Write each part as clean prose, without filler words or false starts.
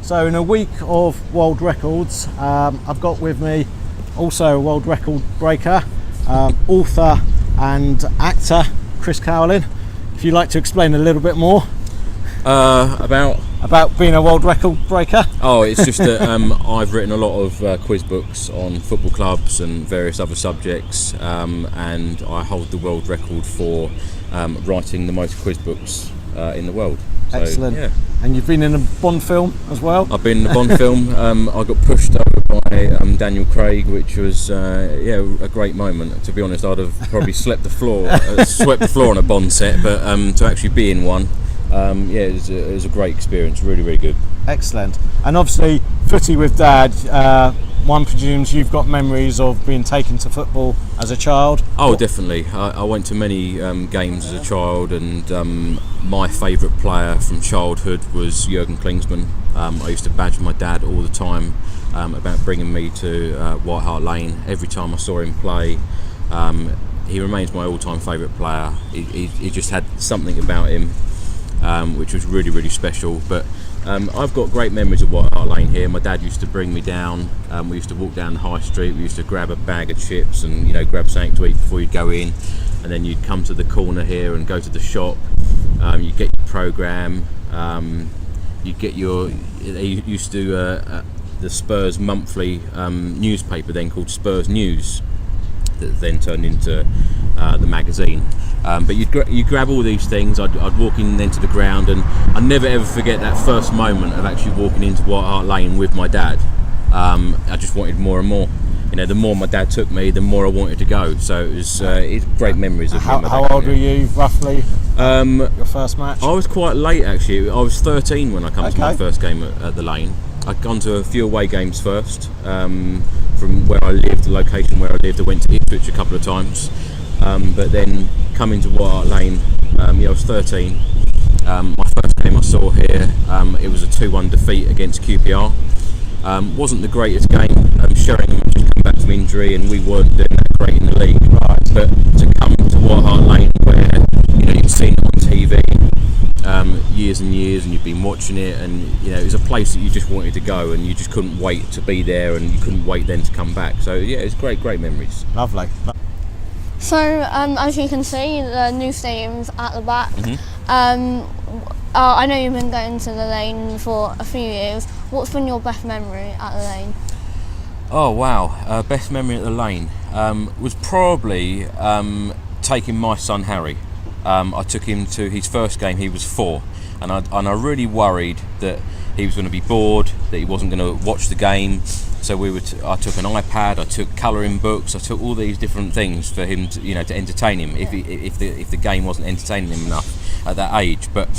So in a week of world records, I've got with me also a world record breaker, author and actor Chris Cowlin. If you'd like to explain a little bit more about being a world record breaker. Oh, it's just that I've written a lot of quiz books on football clubs and various other subjects, and I hold the world record for writing the most quiz books in the world. So, excellent. Yeah. And you've been in a Bond film as well? I've been in a Bond film. I got pushed over by Daniel Craig, which was a great moment. To be honest, I'd have probably swept the floor on a Bond set, but to actually be in one, it was a great experience. Really, really good. Excellent. And obviously, Footie With Dad, one presumes you've got memories of being taken to football as a child? Oh, definitely. I went to many games as a child, and my favourite player from childhood was Jurgen Klinsmann. I used to badger my dad all the time about bringing me to White Hart Lane every time I saw him play. He remains my all-time favourite player. He just had something about him which was really, really special. But I've got great memories of White Hart Lane here. My dad used to bring me down. We used to walk down the high street. We used to grab a bag of chips and grab something to eat before you'd go in, and then you'd come to the corner here and go to the shop. You'd get your programme. You'd get your. They used to do the Spurs monthly newspaper then called Spurs News, that then turned into the magazine. But you'd grab all these things. I'd walk in then to the ground, and I never ever forget that first moment of actually walking into White Hart Lane with my dad. I just wanted more and more. The more my dad took me, the more I wanted to go. So it's great memories of him. How old were you roughly? Your first match? I was quite late actually. I was 13 when I come to my first game at the Lane. I'd gone to a few away games first. From where I lived, the location where I lived, I went to Ipswich a couple of times. But then coming to White Hart Lane, I was 13. My first game I saw here, it was a 2-1 defeat against QPR. Wasn't the greatest game. Sheringham had just come back from injury, and we weren't doing that great in the league. Right. But to come to White Hart Lane, where you'd seen it on TV years and years, and you'd been watching it, and it was a place that you just wanted to go, and you just couldn't wait to be there, and you couldn't wait then to come back. So yeah, it's great memories. Lovely. So as you can see, the new stadium's at the back. I know you've been going to the Lane for a few years. What's been your best memory at the Lane? Oh wow, best memory at the Lane was probably taking my son Harry. I took him to his first game. He was 4, and I really worried that he was going to be bored, that he wasn't going to watch the game. So I took an iPad, I took colouring books, I took all these different things for him to to entertain him if the game wasn't entertaining him enough at that age. But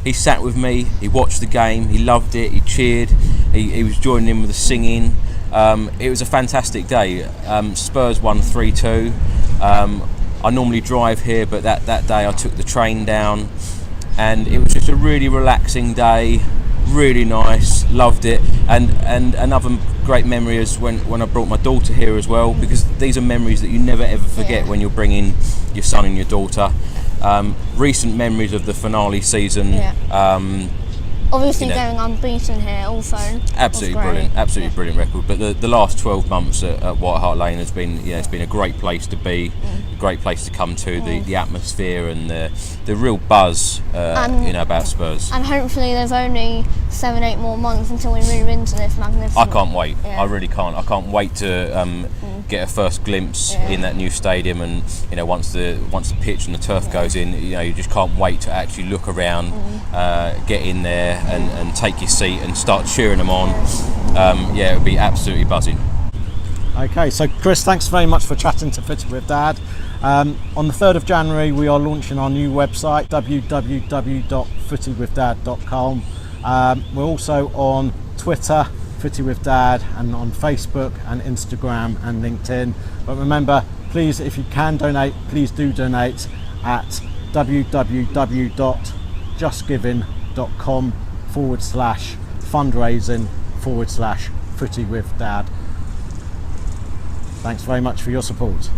he sat with me, he watched the game, he loved it, he cheered, he was joining in with the singing. It was a fantastic day. Spurs won 3-2. I normally drive here, but that day I took the train down, and it was just a really relaxing day. Really nice, loved it, and another great memory is when I brought my daughter here as well, because these are memories that you never ever forget when you're bringing your son and your daughter. Recent memories of the finale season. Obviously going unbeaten here also. Absolutely brilliant record. But the last 12 months at White Hart Lane has been it's been a great place to be, a great place to come to. The atmosphere and the real buzz about Spurs. And hopefully there's only 7-8 more months until we move into this magnificent. I can't wait. I really can't. I can't wait to get a first glimpse in that new stadium, and once the pitch and the turf goes in, you just can't wait to actually look around, get in there and take your seat and start cheering them on. It would be absolutely buzzing. Okay, so Chris, thanks very much for chatting to Footie With Dad. On the 3rd of January we are launching our new website, www.footiewithdad.com. We're also on Twitter, Footie With Dad, and on Facebook and Instagram and LinkedIn. But remember, please, if you can donate, please do donate at www.justgiving.com/fundraising/Footie With Dad. Thanks very much for your support.